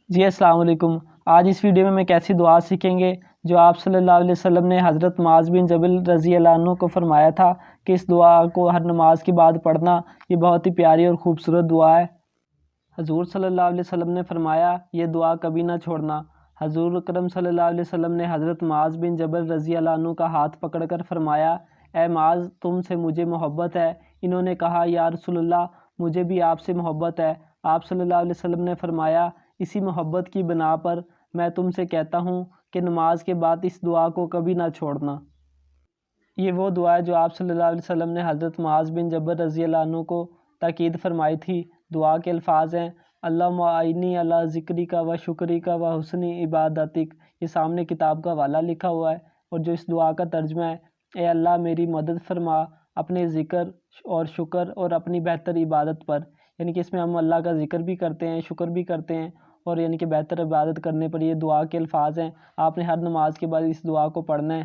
جی السلام علیکم۔ آج اس ویڈیو میں کیسی دعا سیکھیں گے جو آپ صلی اللہ علیہ وسلم نے حضرت معاذ بن جبل رضی اللہ عنہ کو فرمایا تھا کہ اس دعا کو ہر نماز کے بعد پڑھنا۔ یہ بہت ہی پیاری اور خوبصورت دعا ہے۔ حضور صلی اللہ علیہ وسلم نے فرمایا یہ دعا کبھی نہ چھوڑنا۔ حضور اکرم صلی اللہ علیہ وسلم نے حضرت معاذ بن جبل رضی اللہ عنہ کا ہاتھ پکڑ کر فرمایا، اے معاذ تم سے مجھے محبت ہے۔ انہوں نے کہا یا رسول اللہ مجھے بھی آپ سے محبت ہے۔ آپ صلی اللہ علیہ وسلم نے فرمایا اسی محبت کی بنا پر میں تم سے کہتا ہوں کہ نماز کے بعد اس دعا کو کبھی نہ چھوڑنا۔ یہ وہ دعا ہے جو آپ صلی اللہ علیہ وسلم نے حضرت معاذ بن جبل رضی اللہ عنہ کو تاکید فرمائی تھی۔ دعا کے الفاظ ہیں، اللہم اعنی علی ذکرک و شکرک و حسن عبادتک۔ یہ سامنے کتاب کا حوالہ لکھا ہوا ہے، اور جو اس دعا کا ترجمہ ہے، اے اللہ میری مدد فرما اپنے ذکر اور شکر اور اپنی بہتر عبادت پر۔ یعنی کہ اس میں ہم اللہ کا ذکر بھی کرتے ہیں، شکر بھی کرتے ہیں، اور یعنی کہ بہتر عبادت کرنے پر یہ دعا کے الفاظ ہیں۔ آپ نے ہر نماز کے بعد اس دعا کو پڑھنا ہے۔